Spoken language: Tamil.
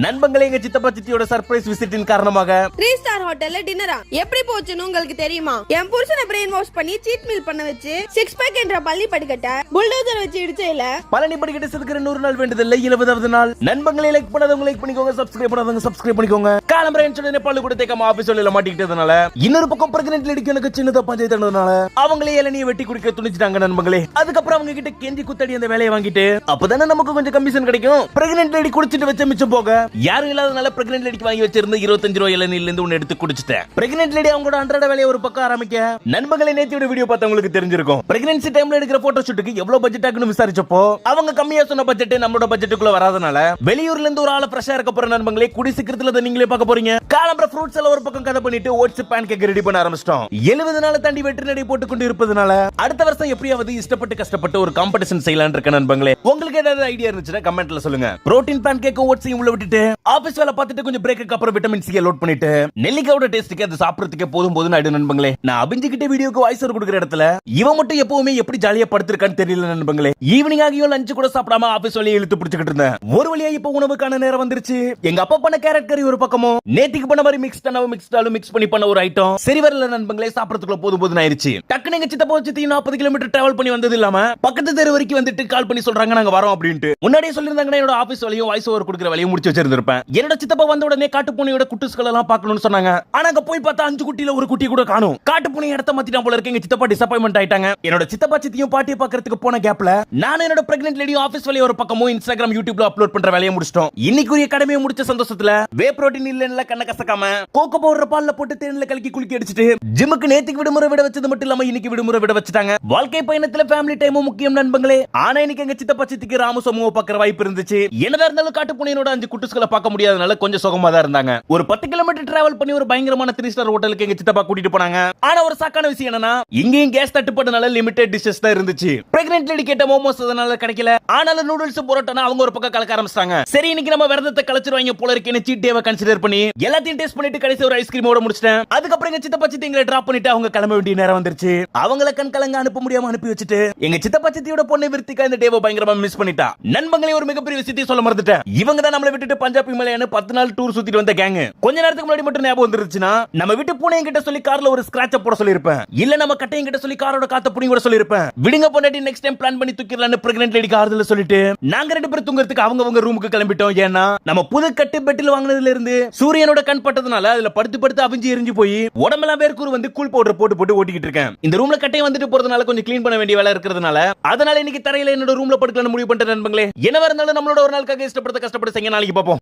நண்பங்களே, எங்க சித்தப்பா சித்தியோட சர்ப்ரைஸ் விசிட்டின் காரணமாக 3 ஸ்டார் ஹோட்டல்ல டின்னரா எப்படி போச்சுன்னு உங்களுக்கு தெரியுமா? என் புருஷனை பிரெயின் வாஷ் பண்ணி சீட் மீல் பண்ண வச்சு 6 பேக் என்ற பள்ளி படிக்கட்ட புல்டோசர் வச்சு இடிச்சேல பழனி படிக்கட்டு செதுக்கிற 100 நாள் வேண்டுதல்ல 70வது நாள். நண்பங்களே, லைக் பண்ணாதவங்க லைக் பண்ணிக்கோங்க, சப்ஸ்கிரைப் பண்ணாதவங்க சப்ஸ்கிரைப் பண்ணிக்கோங்க. காலம்பரேன்னு சொல்லி நேபாள கூட தேக்காம ஆபீஸ் வெளியில மாட்டிக்கிட்டதுனால இன்னொரு பக்கம் பிரெக்னன்ட் லேடிக்கு எனக்கு சின்னதா பஞ்சாயத்து நடந்ததுனால அவங்களே இளநியை வெட்டி குடிக்க துணிச்சிட்டாங்க நண்பங்களே. அதுக்கப்புறம் அவங்க கிட்ட கெஞ்சி குத்தடி அந்த வேலையை வாங்கிட்டு அப்பதானே நமக்கு கொஞ்சம் கமிஷன் கிடைக்கும். பிரெக்னன்ட் லேடி குடிச்சிட்டு வச்ச மிச்சம் போக யாரும் இல்லாதனால பிரெக்னன்ட் லேடிக்கு வாங்கி வச்சிருந்த 25 ரூபாய் இளநில இருந்து ஒன்னு எடுத்து குடிச்சிட்டேன். பிரெக்னன்ட் லேடி அவங்களோட அன்றாட வேலையை ஒரு பக்கம் ஆரம்பிக்க நண்பர்களே, நேத்தியோட வீடியோ பார்த்தவங்களுக்கு தெரிஞ்சிருக்கும். பிரெக்னன்சி டைம்ல எடுக்கிற போட்டோ ஷூட்டுக்கு எவ்வளவு பட்ஜெட் ஆகுன்னு விசாரிச்சப்போ அவங்க கம்மியா சொன்ன பட்ஜெட் நம்மளோட பட்ஜெட்டுக்குள்ள வராதனால வெளியூர்ல இருந்து ஒரு ஆளை ஃப்ரெஷ்ஷா இருக்க போற நண்பங்களே, குடி சீக்கிரத்துல அதை நீங்களே பார்க்க போறீங்க. காலம்பர ஃப்ரூட்ஸ் எல்லாம் ஒரு பக்கம் கதை பண்ணிட்டு ஓட்ஸ் பேன் கேக் ரெடி பண்ண ஆரம்பிச்சிட்டோம். 70 நாள் தாண்டி வெற்றி நடை போட்டு கொண்டு இருப்பதனால அடுத்த வருஷம் எப்படியாவது இஷ்டப்பட்டு கஷ்டப்பட்டு ஒரு காம்படிஷன் செய்யலாம்னு இருக்க நண்பங்களே. உங்களுக்கு ஏதாவது ஐடியா இருந்துச்சுன்னா கமெண்ட்ல சொல்லுங்க. புரோட்டீன் பேன் கேக் ஓட்ஸையும் உள்ள விட்டுட்டு ஆபீஸ் வேலை பார்த்துட்டு கொஞ்சம் பிரேக்கு அப்புறம் விட்டமின் சி லோட் பண்ணிட்டு நெல்லிக்காயோட டேஸ்ட்டுக்கு அது சாப்பிடுறதுக்கே போதும் போதும் ஆயிடும் நண்பங்களே. நான் அபிஞ்சுக்கிட்ட வீடியோக்கு வாய்ஸ் ஓவர் கொடுக்குற இடத்துல இவன் மட்டும் எப்பவுமே எப்படி ஜாலியா படுத்திருக்கான்னு தெரியல நண்பங்களே. ஈவினிங் ஆகியோ லஞ்ச் கூட சாப்பிடாம ஆபீஸ் வழியை இழுத்து பிடிச்சிட்டு இருந்தேன். ஒரு வழியா இப்ப உணவுக்கான நேரம் வந்துருச்சு. எங்க அப்பா பண்ண கேரட் கறி ஒரு பக்கமும் நேத்திக்கு பண்ண மாதிரி மிக்ஸ் பண்ணி பண்ண ஒரு ஐட்டம் சரி வரல நண்பங்களே. சாப்பிடறதுக்குள்ள போதும் போதும் ஆயிருச்சு. டக்குனு எங்க சித்தப்பா சித்தி 40 கிலோமீட்டர் டிராவல் பண்ணி வந்தது இல்லாம பக்கத்து தெரு வரைக்கும் வந்துட்டு கால் பண்ணி சொல்றாங்க நாங்க வரோம் அப்படின்ட்டு. முன்னாடியே சொல்லிருந்தாங்கன்னா என்னோட ஆபீஸ் வழியும் வாய்ஸ் ஓவர் கொடுக்குற வேலையும் முடிச்சு வச்சிருந்திருப்பேன். என்னோட சித்தப்பா வந்த உடனே காட்டுப்பூனையோட குட்டுஸ்கள் எல்லாம் பார்க்கணும்னு சொன்னாங்க. ஆனா அங்க போய் பார்த்தா 5 குட்டியில ஒரு குட்டி கூட காணும். காட்டுப்பூனை இடத்த மாத்திட்டான் போல இருக்கு. எங்க சித்தப்பா டிசப்பாயின்மென்ட் ஆயிட்டாங்க. என்னோட சித்தப்பா சித்தியும் பாட்டியை பார்க்கிறதுக்கு போன கேப்ல நான் என்னோட பிரெக்னன்ட் லேடியும் ஆபீஸ் வேலையை ஒரு பக்கமும் இன்ஸ்டாகிராம் யூடியூப்ல அப்லோட் பண்ற வேலையை முடிச்சிட்டோம். இன்னைக்குரிய கடமையை முடிச்ச சந்தோஷத்துல வே புரோட்டீன் இல்ல கண்ண கசக்காம கோகோ பவுடர் பால்ல போட்டு தேன்ல கலக்கி குளிக்க அடிச்சிட்டு ஜிம்முக்கு நேத்துக்கு விடுமுறை விட வச்சது மட்டும் இல்லாம இன்னைக்கு விடுமுறை விட வச்சுட்டாங்க. வாழ்க்கை பயணத்துல ஃபேமிலி டைமும் முக்கியம் நண்பங்களே. ஆனா இன்னைக்கு எங்க சித்தப்பா சித்திக்கு ராம சமூக பார்க்கிற வாய்ப்பு இருந்துச்சு. என்னதா இருந்தாலும் காட்டுப்பூனையோட 5 குட்டுஸ்களை பார்க்க முடியாதனால கொஞ்சம் சுகமா தான் இருந்தாங்க. ஒரு 10 கிலோமீட்டர் டிராவல் பண்ணி ஒரு பயங்கரமான 3 ஸ்டார் ஹோட்டலுக்கு எங்க சித்தப்பா கூட்டிட்டு போனாங்க. ஆனா ஒரு சாக்கான விஷயம் என்னன்னா இங்கேயும் கேஸ் தட்டுப்பாடுனால லிமிடெட் டிஷஸ் தான் இருந்துச்சு. பிரெக்னன்ட் லேடி கேட்ட மோமோஸ் அதனால கிடைக்கல. ஆனாலும் நூடுல்ஸ் பரோட்டா அவங்க ஒரு பக்கம் கலக்க ஆரம்பிச்சாங்க. சரி இன்னைக்கு நம்ம விரதத்தை கலைச்சிருவாங்க போல இருக்கேன்னு சீட் டேவை கன்சிடர் பண்ணி எல்லாத்தையும் டேஸ்ட் பண்ணிட்டு கடைசி ஒரு ஐஸ்கிரீமோட முடிச்சிட்டேன். அதுக்கப்புறம் எங்க சித்தப்பா சித்தி எங்களை டிராப் பண்ணிட்டு அவங்க கிளம்ப வேண்டிய நேரம் வந்துருச்சு. அவங்கள கண் கலங்க அனுப்ப முடியாம அனுப்பி வச்சுட்டு எங்க சித்தப்பா சித்தியோட பொண்ணு விருத்திகா இந்த டேவை பயங்கரமா மிஸ் பண்ணிட்டா. நண்பங்களே, ஒரு மிகப்பெரிய விஷயத்தை சொல்ல மறந்துட்டேன். இவங்க தான் நம்மளை விட்டுட்டு பஞ்சாப் ஹிமாலயன்னு 10 நாள் டூர் சுத்திட்டு வந்த கேங். கொஞ்ச நேரத்துக்கு முன்னாடி மட்டும் ஞாபகம் வந்துருச்சுன்னா நம்ம வீட்டு பூனையும் கிட்ட சொல்லி கார்ல ஒரு ஸ்கிராட்ச் போட சொல்லிருப்பேன். இல்ல நம்ம கட்டையும் கிட்ட சொல்லி காரோட காத்த புடிங்க கூட சொல்லிருப்பேன். விடுங்க பொண்டாட்டி நெக்ஸ்ட் டைம் பிளான் பண்ணி தூக்கிடலாம்னு பிரெக்னன்ட் லேடிக்கு ஆறுதல் சொல்லிட்டு நாங்க 2 பேரும் தூங்குறதுக்கு அவங்க ரூமுக்கு கிளம்பிட்டோம். ஏன்னா நம்ம புது கட்டு பெட்டில் வாங்கினதுல இருந்து சூரியனோட கண் பட்டதுனால அதுல படுத்து படுத்து அவிஞ்சு எரிஞ்சு போய் உடம்பெல்லாம் வேர்க்கூர் வந்து கூல் பவுடர் போட்டு போட்டு ஓட்டிக்கிட்டு இருக்கேன். இந்த ரூம்ல கட்டையும் வந்துட்டு போறதுனால கொஞ்சம் கிளீன் பண்ண வேண்டிய வேலை இருக்கிறதுனால அதனால இன்னைக்கு தரையில என்னோட ரூம்ல படுக்கலாம்னு முடிவு பண்ணிட்டேன் நண்பங்களே. என்ன இருந்தாலும் நம்மளோட ஒரு நாளுக்காக இஷ்டப்பட்டு கஷ்டப்பட்டு செய்ய நாளைக்கு பார்ப்போம்.